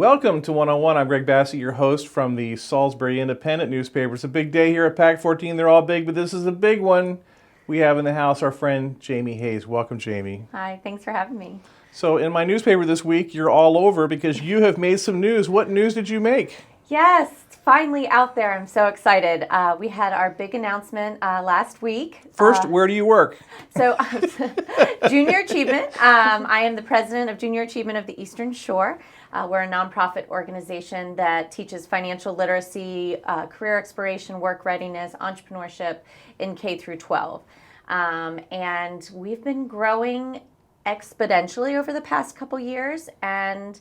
Welcome to One-on-One. I'm Greg Bassett, your host from the Salisbury Independent newspaper. It's a big day here at Pack 14. They're all big, but this is a big one. We have in the house our friend Jayme Hayes. Welcome, Jayme. Hi, thanks for having me. So in my newspaper this week, you're all over because you have made some news. What news did you make? Yes, it's finally out there. I'm so excited. We had our big announcement last week. First, where do you work? So, Junior Achievement. I am the president of Junior Achievement of the Eastern Shore. We're a nonprofit organization that teaches financial literacy, career exploration, work readiness, entrepreneurship in K through 12. And we've been growing exponentially over the past couple years, and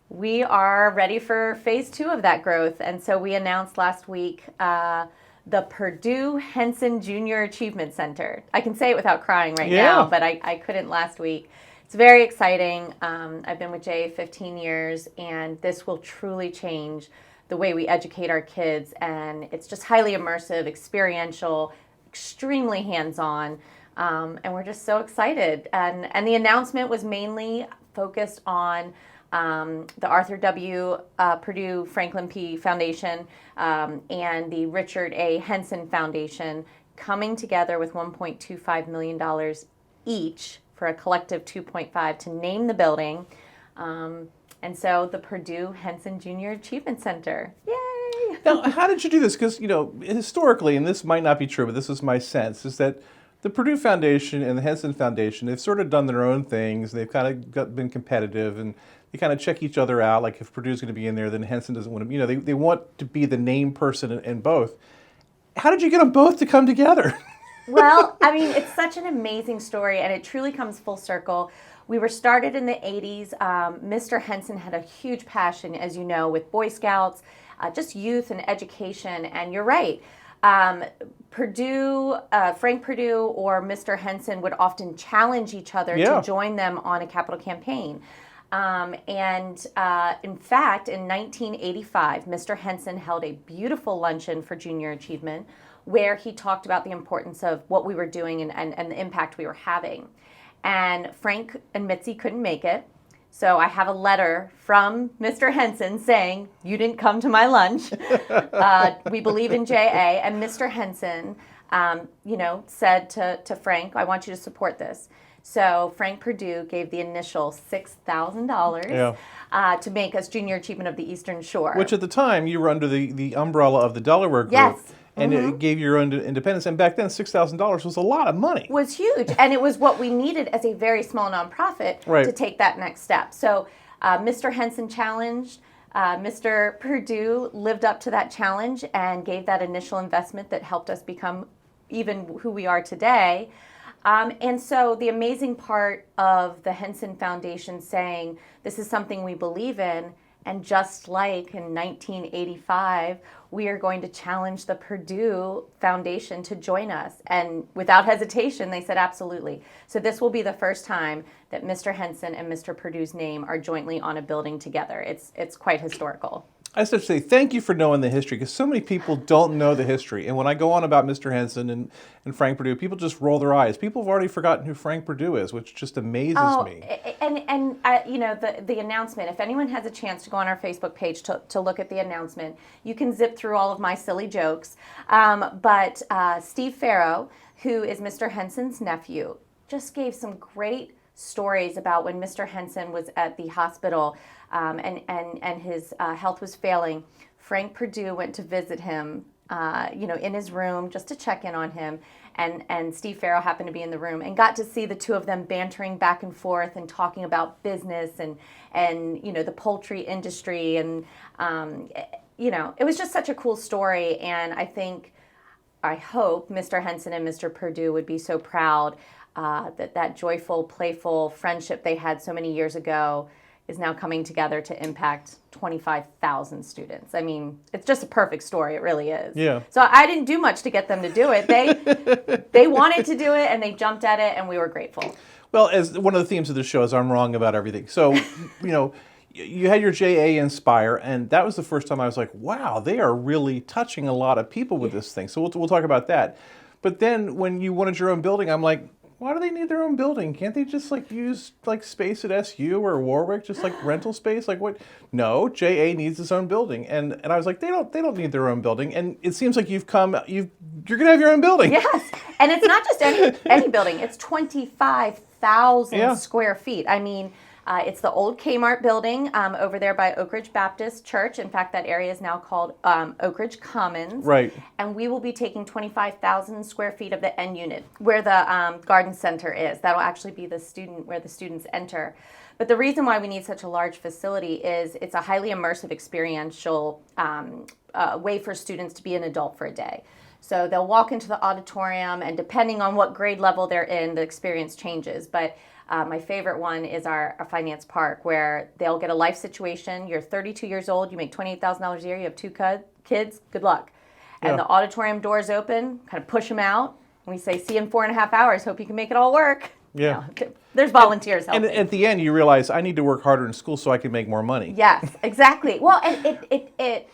we are ready for phase 2 of that growth. And so we announced last week the Purdue Henson Junior Achievement Center. I can say it without crying right now, but I couldn't last week. It's very exciting. I've been with Jay 15 years, and this will truly change the way we educate our kids. And it's just highly immersive, experiential, extremely hands-on. And we're just so excited. And the announcement was mainly focused on the Arthur W. Purdue Franklin P. Foundation and the Richard A. Henson Foundation coming together with $1.25 million each for a collective $2.5 to name the building. And so the Purdue Henson Junior Achievement Center. Yay! Now, how did you do this? Because, historically, and this might not be true, but this is my sense, is that the Purdue Foundation and the Henson Foundation, they've sort of done their own things. They've kind of been competitive, and they kind of check each other out. Like if Purdue's going to be in there, then Henson doesn't want to. They want to be the name person in both. How did you get them both to come together? Well, I mean, it's such an amazing story, and it truly comes full circle. We were started in the 80s. Mr. Henson had a huge passion, as you know, with Boy Scouts, just youth and education. And you're right. Purdue, Frank Purdue or Mr. Henson would often challenge each other to join them on a capital campaign. In fact, in 1985, Mr. Henson held a beautiful luncheon for Junior Achievement where he talked about the importance of what we were doing and the impact we were having. And Frank and Mitzi couldn't make it. So I have a letter from Mr. Henson saying, you didn't come to my lunch. We believe in JA. And Mr. Henson, said to Frank, I want you to support this. So Frank Purdue gave the initial $6,000 to make us Junior Achievement of the Eastern Shore. Which at the time, you were under the umbrella of the Delaware Group. Yes. And it gave you your own independence. And back then, $6,000 was a lot of money. Was huge. And it was what we needed as a very small nonprofit to take that next step. So Mr. Henson challenged. Mr. Purdue lived up to that challenge and gave that initial investment that helped us become even who we are today. And so the amazing part of the Henson Foundation saying, this is something we believe in, and just like in 1985, we are going to challenge the Purdue Foundation to join us. And without hesitation, they said absolutely. So this will be the first time that Mr. Henson and Mr. Purdue's name are jointly on a building together. It's quite historical. I just have to say thank you for knowing the history, because so many people don't know the history. And when I go on about Mr. Henson and Frank Purdue, people just roll their eyes. People have already forgotten who Frank Purdue is, which just amazes me. And the announcement, if anyone has a chance to go on our Facebook page to look at the announcement, you can zip through all of my silly jokes. But Steve Farrow, who is Mr. Henson's nephew, just gave some great stories about when Mr. Henson was at the hospital and his health was failing. Frank Purdue went to visit him, in his room just to check in on him. And Steve Farrow happened to be in the room and got to see the two of them bantering back and forth and talking about business and the poultry industry. And, it was just such a cool story. And I hope Mr. Henson and Mr. Purdue would be so proud that joyful, playful friendship they had so many years ago is now coming together to impact 25,000 students. I mean, it's just a perfect story. It really is. Yeah. So I didn't do much to get them to do it. They wanted to do it, and they jumped at it, and we were grateful. Well, as one of the themes of the show is I'm wrong about everything. So, you had your JA Inspire, and that was the first time I was like, wow, they are really touching a lot of people with this thing. So we'll talk about that. But then when you wanted your own building, I'm like, why do they need their own building? Can't they just like use like space at SU or Warwick, just like rental space? Like what? No, JA needs its own building. And I was like, they don't need their own building. And it seems like you're gonna have your own building. Yes, and it's not just any building. It's 25,000 Yeah. square feet. I mean, it's the old Kmart building over there by Oak Ridge Baptist Church. In fact, that area is now called Oak Ridge Commons. Right. And we will be taking 25,000 square feet of the end unit where the garden center is. That'll actually be where the students enter. But the reason why we need such a large facility is it's a highly immersive experiential way for students to be an adult for a day. So they'll walk into the auditorium, and depending on what grade level they're in, the experience changes. But my favorite one is our finance park, where they'll get a life situation. You're 32 years old, you make $28,000 a year, you have 2 kids, good luck. And the auditorium doors open, kind of push them out. And we say, see you in 4.5 hours, hope you can make it all work. Yeah. You know, there's volunteers helping. And at the end, you realize I need to work harder in school so I can make more money. Yes, exactly. Well, and it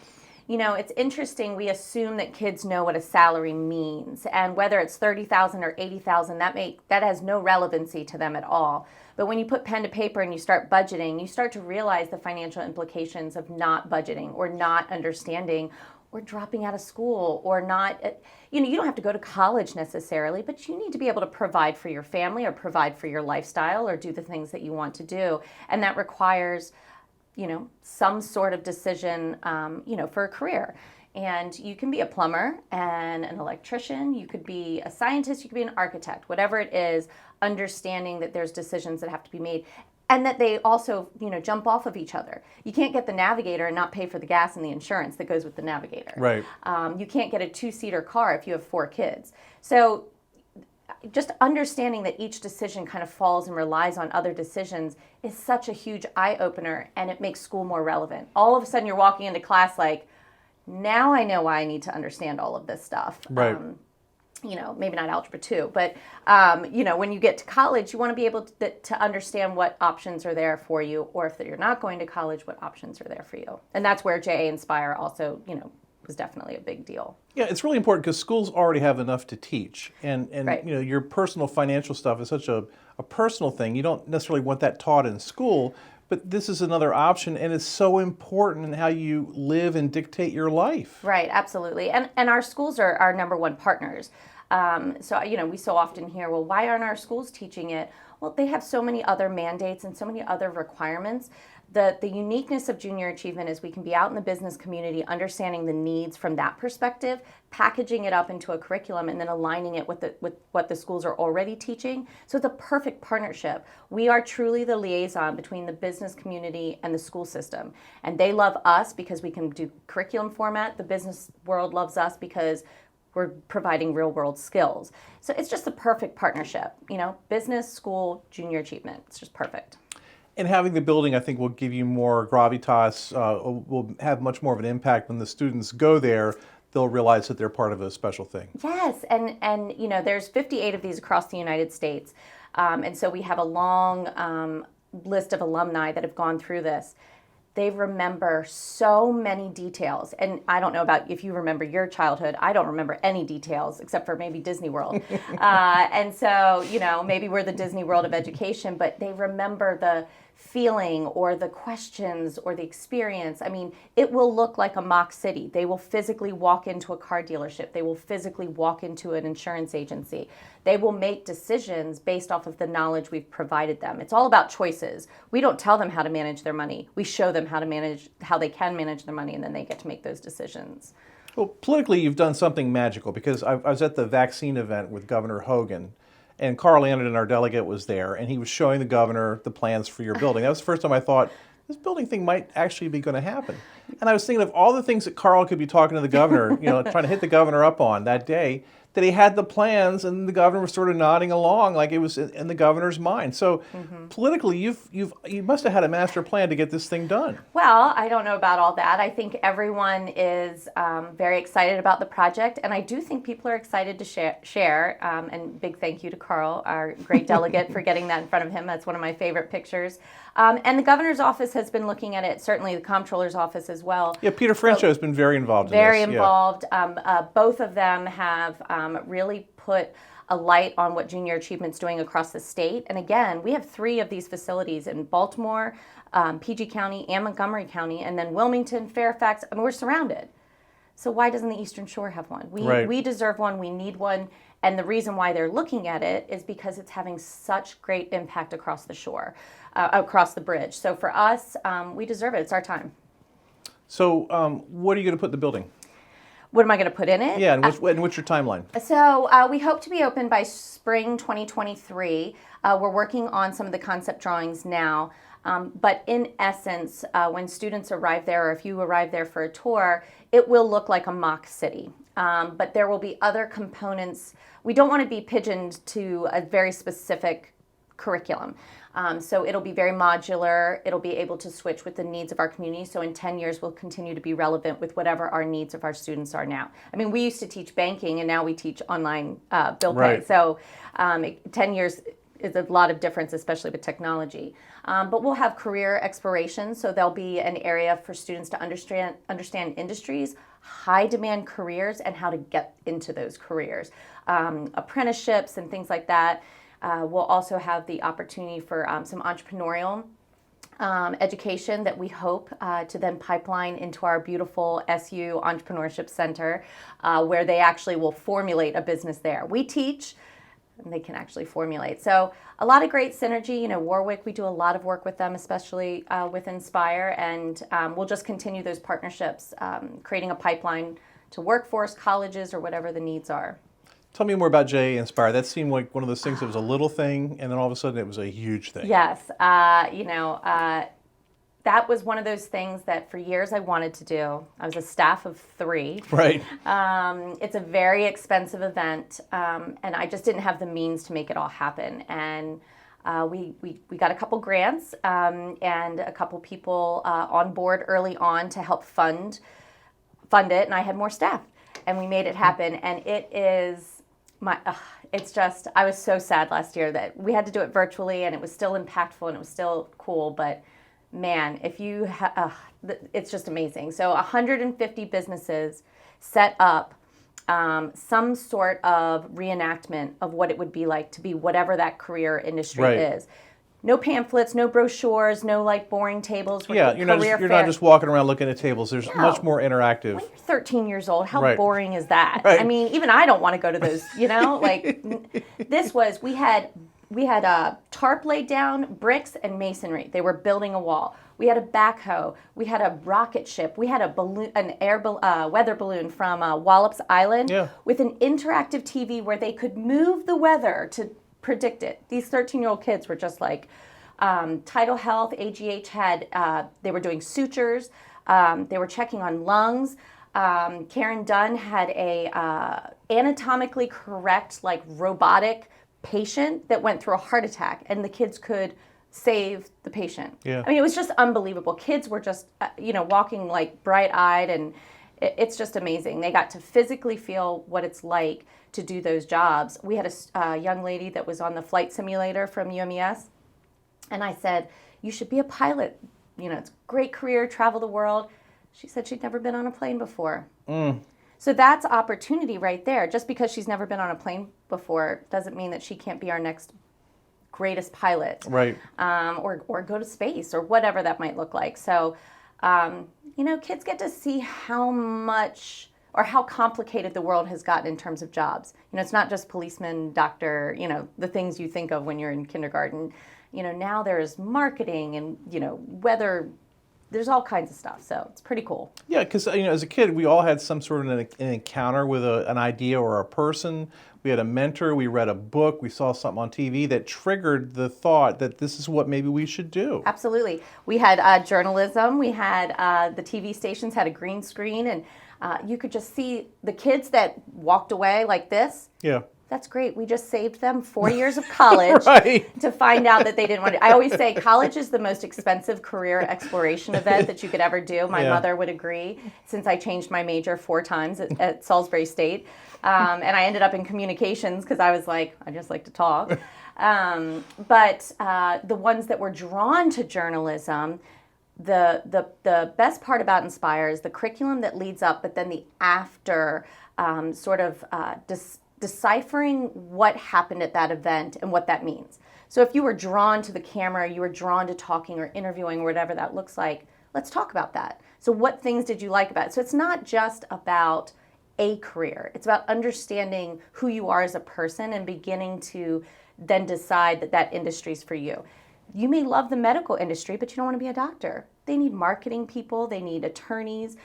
you know, it's interesting. We assume that kids know what a salary means, and whether it's 30,000 or 80,000, that has no relevancy to them at all. But when you put pen to paper and you start budgeting, you start to realize the financial implications of not budgeting or not understanding or dropping out of school or not. You know, you don't have to go to college necessarily, but you need to be able to provide for your family or provide for your lifestyle or do the things that you want to do, and that requires, you know, some sort of decision, you know, for a career. And you can be a plumber and an electrician, you could be a scientist, you could be an architect, whatever it is, understanding that there's decisions that have to be made and that they also, you know, jump off of each other. You can't get the Navigator and not pay for the gas and the insurance that goes with the Navigator. Right. You can't get a 2-seater car if you have 4 kids. So just understanding that each decision kind of falls and relies on other decisions is such a huge eye-opener, and it makes school more relevant. All of a sudden you're walking into class like, now I know why I need to understand all of this stuff. Right. You know, maybe not Algebra 2, but, you know, when you get to college, you want to be able to understand what options are there for you, or if you're not going to college, what options are there for you. And that's where JA Inspire also, you know, was definitely a big deal. Yeah, it's really important because schools already have enough to teach, and Right. you know, your personal financial stuff is such a personal thing. You don't necessarily want that taught in school, but this is another option, and it's so important in how you live and dictate your life. Right, absolutely. And our schools are our number one partners. So, you know, we so often hear, well, why aren't our schools teaching it? Well, they have so many other mandates and so many other requirements. The uniqueness of junior achievement is we can be out in the business community understanding the needs from that perspective, packaging it up into a curriculum, and then aligning it with what the schools are already teaching. So it's a perfect partnership. We are truly the liaison between the business community and the school system. And they love us because we can do curriculum format. The business world loves us because we're providing real world skills. So it's just the perfect partnership, you know, business, school, junior achievement. It's just perfect. And having the building, I think, will give you more gravitas, will have much more of an impact when the students go there. They'll realize that they're part of a special thing. Yes, and you know, there's 58 of these across the United States. And so we have a long list of alumni that have gone through this. They remember so many details. And I don't know about if you remember your childhood. I don't remember any details except for maybe Disney World. And so, you know, maybe we're the Disney World of education, but they remember the feeling or the questions or the experience. I mean, it will look like a mock city. They will physically walk into a car dealership. They will physically walk into an insurance agency. They will make decisions based off of the knowledge we've provided them. It's all about choices. We don't tell them how to manage their money. We show them how they can manage their money, and then they get to make those decisions. Well, politically, you've done something magical because I was at the vaccine event with Governor Hogan, and Carl Anderson, our delegate, was there, and he was showing the governor the plans for your building. That was the first time I thought, this building thing might actually be going to happen. And I was thinking of all the things that Carl could be talking to the governor, you know, trying to hit the governor up on that day, that he had the plans, and the governor was sort of nodding along like it was in the governor's mind. So politically, you must have had a master plan to get this thing done. Well, I don't know about all that. I think everyone is very excited about the project, and I do think people are excited to share. And big thank you to Carl, our great delegate, for getting that in front of him. That's one of my favorite pictures. And the governor's office has been looking at it, certainly the comptroller's office as well. Yeah, Peter Francho has been very involved in this. Very involved. Both of them have really put a light on what junior achievement's doing across the state. And again, we have 3 of these facilities in Baltimore, PG County, and Montgomery County, and then Wilmington, Fairfax. I mean, we're surrounded. So why doesn't the Eastern Shore have one? We deserve one. We need one. And the reason why they're looking at it is because it's having such great impact across the shore, across the bridge. So for us, we deserve it. It's our time. So what are you going to put in the building? What am I going to put in it? Yeah, and what's your timeline? So we hope to be open by spring 2023. We're working on some of the concept drawings now. But in essence, when students arrive there, or if you arrive there for a tour, it will look like a mock city. But there will be other components. We don't want to be pigeoned to a very specific curriculum. So it'll be very modular. It'll be able to switch with the needs of our community. So in 10 years, we'll continue to be relevant with whatever our needs of our students are now. I mean, we used to teach banking, and now we teach online bill pay. So 10 years is a lot of difference, especially with technology. But we'll have career exploration. So there'll be an area for students to understand industries, high demand careers, and how to get into those careers. Apprenticeships and things like that. We'll also have the opportunity for some entrepreneurial education that we hope to then pipeline into our beautiful SU Entrepreneurship Center, where they actually will formulate a business there. We teach, and they can actually formulate. So a lot of great synergy. You know, Warwick, we do a lot of work with them, especially with Inspire, and we'll just continue those partnerships, creating a pipeline to workforce, colleges, or whatever the needs are. Tell me more about Jay Inspire. That seemed like one of those things that was a little thing, and then all of a sudden it was a huge thing. Yes. That was one of those things that for years I wanted to do. I was a staff of 3. Right. It's a very expensive event, and I just didn't have the means to make it all happen. And we got a couple grants and a couple people on board early on to help fund it, and I had more staff, and we made it happen. And it is it's just, I was so sad last year that we had to do it virtually, and it was still impactful and it was still cool, but man, if you it's just amazing. So 150 businesses set up some sort of reenactment of what it would be like to be whatever that career industry is. No pamphlets, no brochures, no like boring tables. Yeah, you're not just walking around looking at tables. There's much more interactive. When you're 13 years old, how boring is that? Right. I mean, even I don't want to go to those, like we had a tarp laid down, bricks and masonry. They were building a wall. We had a backhoe. We had a rocket ship. We had a balloon, weather balloon from Wallops Island with an interactive TV where they could move the weather to predict it. These 13-year-old kids were just like, Tidal Health, AGH had, they were doing sutures. They were checking on lungs. Karen Dunn had a anatomically correct, like robotic patient that went through a heart attack, and the kids could save the patient. Yeah. I mean, it was just unbelievable. Kids were just, walking like bright-eyed, and it's just amazing. They got to physically feel what it's like to do those jobs. We had a young lady that was on the flight simulator from UMES, and I said, you should be a pilot. It's a great career, travel the world. She said she'd never been on a plane before. So that's opportunity right there. Just because she's never been on a plane before doesn't mean that she can't be our next greatest pilot. Right. Or go to space or whatever that might look like. So, kids get to see how much or how complicated the world has gotten in terms of jobs. It's not just policeman, doctor, the things you think of when you're in kindergarten. Now there's marketing and, weather. There's all kinds of stuff, so it's pretty cool. Yeah, because as a kid, we all had some sort of an encounter with an idea or a person. We had a mentor. We read a book. We saw something on TV that triggered the thought that this is what maybe we should do. Absolutely. We had journalism. We had the TV stations had a green screen, and you could just see the kids that walked away like this. Yeah. That's great. We just saved them 4 years of college to find out that they didn't want to. I always say college is the most expensive career exploration event that you could ever do. My mother would agree, since I changed my major 4 times at Salisbury State. And I ended up in communications because I was like, I just like to talk. But the ones that were drawn to journalism, the best part about Inspire is the curriculum that leads up, but then the after deciphering what happened at that event and what that means. So if you were drawn to the camera, you were drawn to talking or interviewing or whatever that looks like, let's talk about that. So what things did you like about it? So it's not just about a career. It's about understanding who you are as a person and beginning to then decide that that industry is for you. You may love the medical industry, but you don't want to be a doctor. They need marketing people, they need attorneys.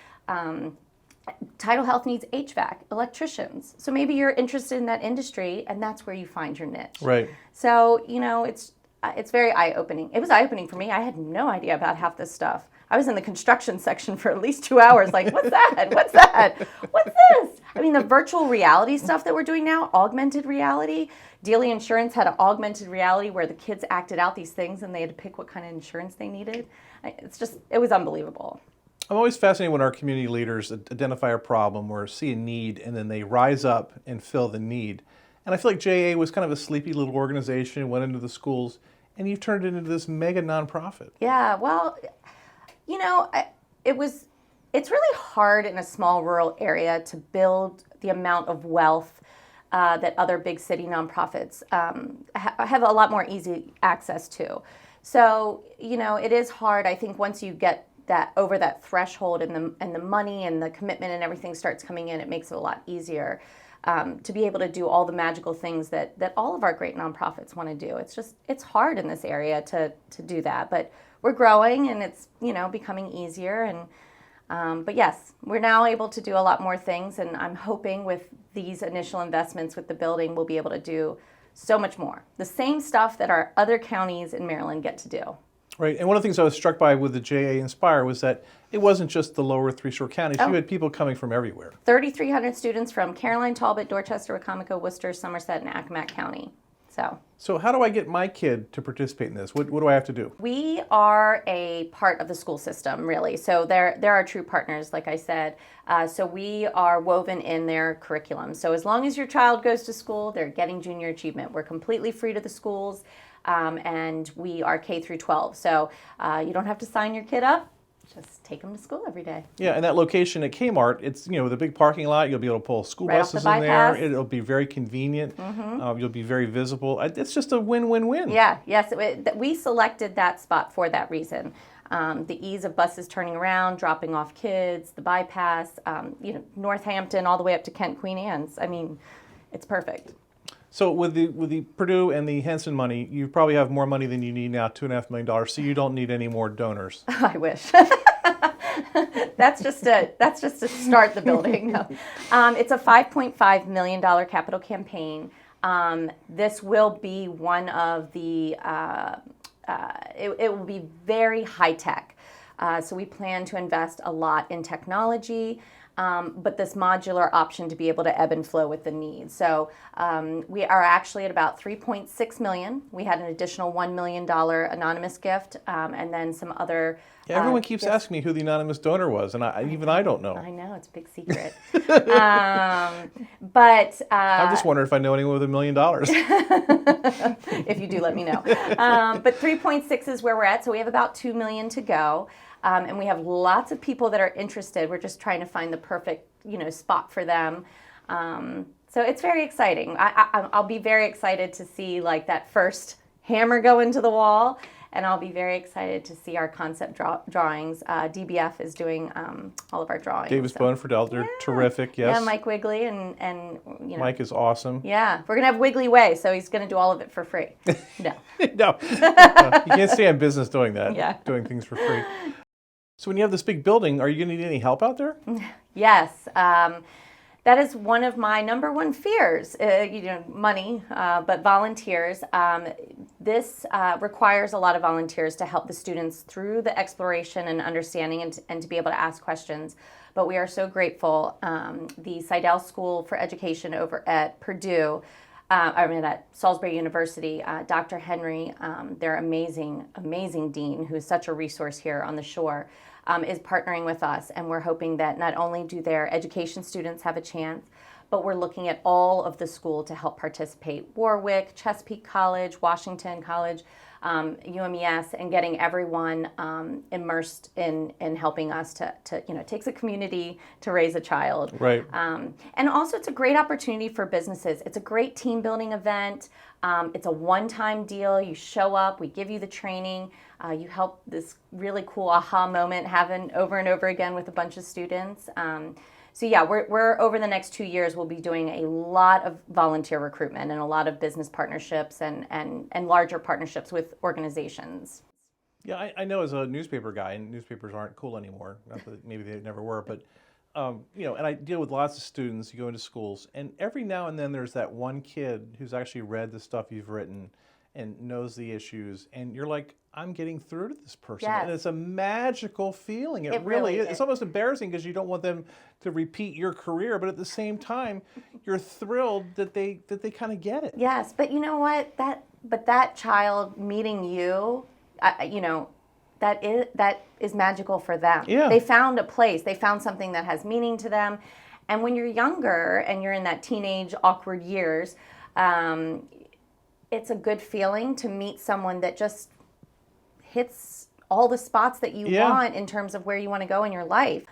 Tidal Health needs HVAC, electricians. So maybe you're interested in that industry and that's where you find your niche. Right. So, it's very eye-opening. It was eye-opening for me. I had no idea about half this stuff. I was in the construction section for at least 2 hours, like, what's that? What's that? What's this? I mean, the virtual reality stuff that we're doing now, augmented reality. Daily Insurance had an augmented reality where the kids acted out these things and they had to pick what kind of insurance they needed. It was unbelievable. I'm always fascinated when our community leaders identify a problem or see a need, and then they rise up and fill the need. And I feel like JA was kind of a sleepy little organization, went into the schools, and you've turned it into this mega nonprofit. Yeah, well, it's really hard in a small rural area to build the amount of wealth that other big city nonprofits have a lot more easy access to. So, it is hard. I think once you get that over that threshold and the money and the commitment and everything starts coming in, it makes it a lot easier to be able to do all the magical things that all of our great nonprofits want to do. It's hard in this area to do that, but we're growing and it's becoming easier. And but yes, we're now able to do a lot more things, and I'm hoping with these initial investments with the building, we'll be able to do so much more. The same stuff that our other counties in Maryland get to do. Right, and one of the things I was struck by with the JA Inspire was that it wasn't just the lower three shore counties. You had people coming from everywhere. 3,300 students from Caroline, Talbot, Dorchester, Wacomico, Worcester, Somerset, and Accomack County. So how do I get my kid to participate in this? What do I have to do? We are a part of the school system, really. So they're our true partners, like I said. So we are woven in their curriculum. So as long as your child goes to school, they're getting junior achievement. We're completely free to the schools, and we are K through 12. So you don't have to sign your kid up. Just take them to school every day. Yeah, and that location at Kmart, it's the big parking lot. You'll be able to pull school right buses in there. It'll be very convenient. Mm-hmm. You'll be very visible. It's just a win-win-win. Yeah, yes. We selected that spot for that reason. The ease of buses turning around, dropping off kids, the bypass, Northampton all the way up to Kent, Queen Anne's. I mean, it's perfect. So with the Purdue and the Henson money, you probably have more money than you need now, $2.5 million. So you don't need any more donors. I wish. That's just to start the building. No. It's a $5.5 million capital campaign. This will be one of the. It will be very high tech. So we plan to invest a lot in technology. But this modular option to be able to ebb and flow with the needs. So we are actually at about $3.6 million. We had an additional $1 million anonymous gift, and then some other. Yeah, everyone keeps asking me who the anonymous donor was, and even I don't know. I know, it's a big secret. But I'm just wondering if I know anyone with $1 million. If you do, let me know. But 3.6 is where we're at, so we have about $2 million to go. And we have lots of people that are interested. We're just trying to find the perfect, spot for them. So it's very exciting. I'll be very excited to see like that first hammer go into the wall, and I'll be very excited to see our concept drawings. DBF is doing all of our drawings. Davis Bonefordell, they're terrific. Yes. Yeah, Mike Wigley and Mike is awesome. Yeah, we're gonna have Wiggly Way, so he's gonna do all of it for free. No. No, you can't stay in business doing that. Yeah. Doing things for free. So when you have this big building, are you going to need any help out there? Yes. That is one of my number one fears, money, but volunteers. This requires a lot of volunteers to help the students through the exploration and understanding and to be able to ask questions. But we are so grateful. The Seidel School for Education over at Purdue, at Salisbury University, Dr. Henry, their amazing, amazing dean, who is such a resource here on the shore, is partnering with us. And we're hoping that not only do their education students have a chance, but we're looking at all of the school to help participate. Warwick, Chesapeake College, Washington College. UMES, and getting everyone immersed in helping us to it takes a community to raise a child. Right. And also, it's a great opportunity for businesses. It's a great team building event. It's a one-time deal. You show up, we give you the training, you help this really cool aha moment happen over and over again with a bunch of students. So yeah, we're over the next 2 years, we'll be doing a lot of volunteer recruitment and a lot of business partnerships and larger partnerships with organizations. Yeah, I know as a newspaper guy, and newspapers aren't cool anymore. Not that maybe they never were, but and I deal with lots of students. You go into schools, and every now and then there's that one kid who's actually read the stuff you've written and knows the issues, and you're like, I'm getting through to this person, Yes. and it's a magical feeling. It really really is. is. It's almost embarrassing because you don't want them to repeat your career, but at the same time, you're thrilled that they kind of get it. Yes, but you know what? That child meeting you, that is magical for them. Yeah. They found a place. They found something that has meaning to them. And when you're younger and you're in that teenage awkward years, it's a good feeling to meet someone that just hits all the spots that you Yeah. want in terms of where you want to go in your life.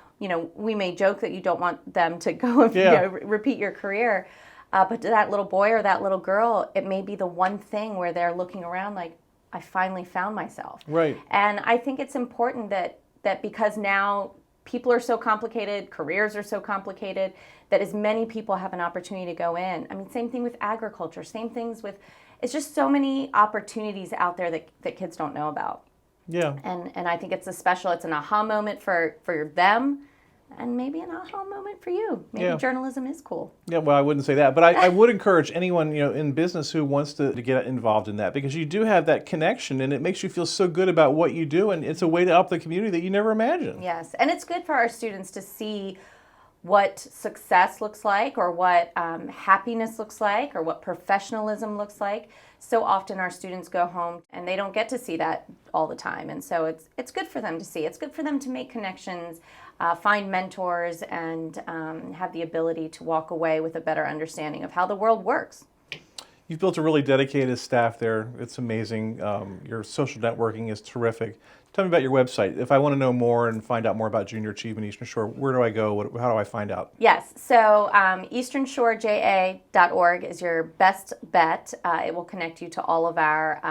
We may joke that you don't want them to go and Yeah. repeat your career, but to that little boy or that little girl, it may be the one thing where they're looking around like, I finally found myself. Right. And I think it's important that because now people are so complicated, careers are so complicated, that as many people have an opportunity to go in. I mean, same thing with agriculture, same things with, it's just so many opportunities out there that kids don't know about. Yeah. And I think it's it's an aha moment for them, and maybe an aha moment for you. Maybe Yeah. journalism is cool. Yeah, well, I wouldn't say that, but I would encourage anyone in business who wants to get involved in that, because you do have that connection, and it makes you feel so good about what you do, and it's a way to help the community that you never imagined. Yes, and it's good for our students to see what success looks like, or what happiness looks like, or what professionalism looks like. So often our students go home and they don't get to see that all the time, and so it's good for them to see. It's good for them to make connections, find mentors, and have the ability to walk away with a better understanding of how the world works. You've built a really dedicated staff there. It's amazing. Your social networking is terrific. Tell me about your website. If I want to know more and find out more about Junior Achievement Eastern Shore, where do I go? How do I find out? Yes, so easternshoreja.org is your best bet. It will connect you to all of our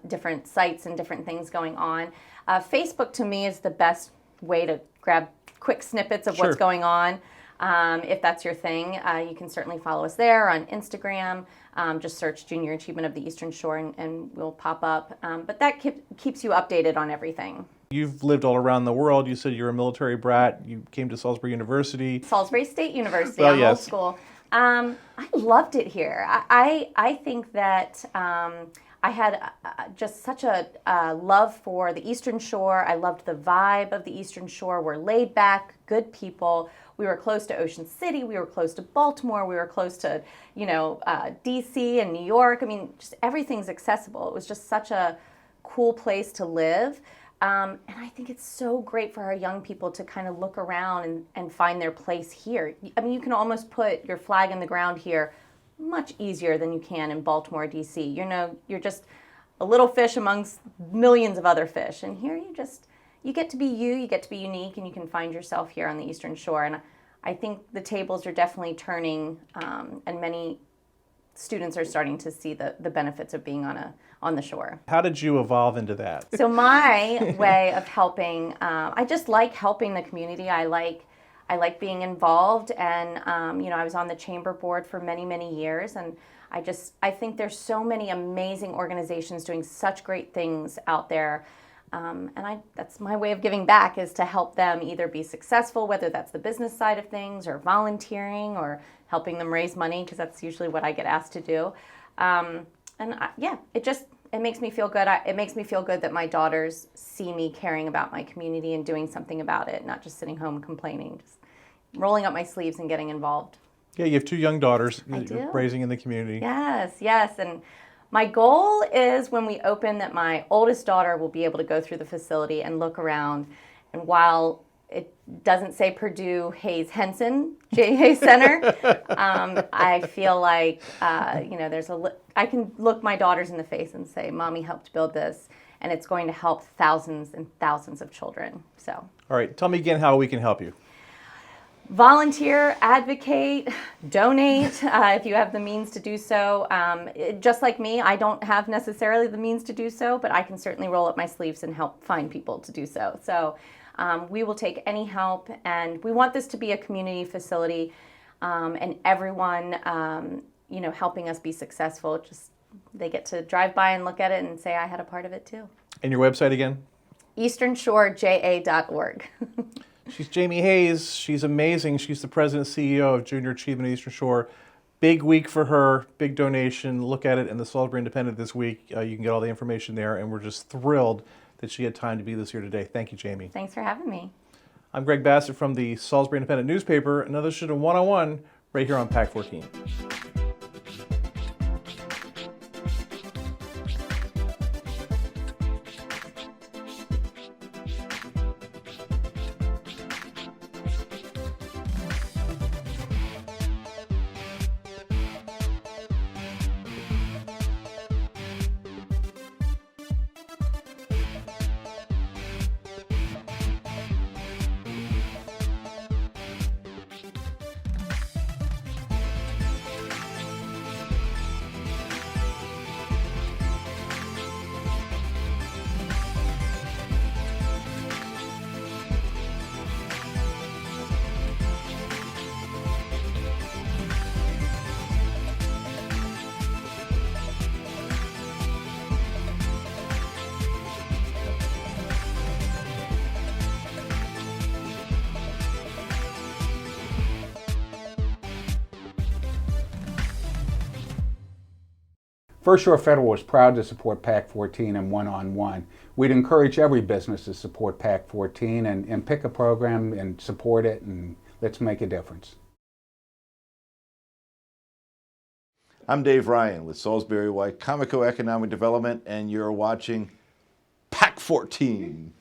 different sites and different things going on. Facebook, to me, is the best way to grab quick snippets of Sure. what's going on. If that's your thing, you can certainly follow us there. On Instagram, just search Junior Achievement of the Eastern Shore and we'll pop up. But that keeps you updated on everything. You've lived all around the world. You said you're a military brat. You came to Salisbury University. Salisbury State University, Well, I'm yes. old school. I loved it here. I think that I had just such a love for the Eastern Shore. I loved the vibe of the Eastern Shore. We're laid back, good people. We were close to Ocean City. We were close to Baltimore. We were close to, DC and New York. I mean, just everything's accessible. It was just such a cool place to live. And I think it's so great for our young people to kind of look around and find their place here. I mean, you can almost put your flag in the ground here much easier than you can in Baltimore, D.C. You're just a little fish amongst millions of other fish. And here you get to be you get to be unique, and you can find yourself here on the Eastern Shore. And I think the tables are definitely turning, and many students are starting to see the benefits of being on the shore. How did you evolve into that? So my way of helping, I just like helping the community. I like being involved, and I was on the chamber board for many, many years, and I think there's so many amazing organizations doing such great things out there. That's my way of giving back, is to help them either be successful, whether that's the business side of things or volunteering or helping them raise money, because that's usually what I get asked to do. It makes me feel good. It makes me feel good that my daughters see me caring about my community and doing something about it, not just sitting home complaining, just rolling up my sleeves and getting involved. Yeah, you have 2 young daughters I that you're do. raising in the community. Yes. And my goal is, when we open, that my oldest daughter will be able to go through the facility and look around. And while it doesn't say Purdue Hayes Henson J. Hayes Center. I feel like I can look my daughters in the face and say, "Mommy helped build this," and it's going to help thousands and thousands of children. So, all right, tell me again how we can help you. Volunteer, advocate, donate if you have the means to do so. Just like me, I don't have necessarily the means to do so, but I can certainly roll up my sleeves and help find people to do so. So we will take any help, and we want this to be a community facility, and everyone, helping us be successful. Just they get to drive by and look at it and say, I had a part of it too. And your website again? EasternShoreJA.org. She's Jayme Hayes. She's amazing. She's the president and CEO of Junior Achievement of Eastern Shore. Big week for her, big donation. Look at it in the Salisbury Independent this week. You can get all the information there, and we're just thrilled that she had time to be with us here today. Thank you, Jayme. Thanks for having me. I'm Greg Bassett from the Salisbury Independent newspaper. Another edition of One-on-One right here on PAC 14. First Shore Federal is proud to support PAC 14 and One-on-One. We'd encourage every business to support PAC 14 and pick a program and support it, and let's make a difference. I'm Dave Ryan with Salisbury White Comico Economic Development, and you're watching PAC 14.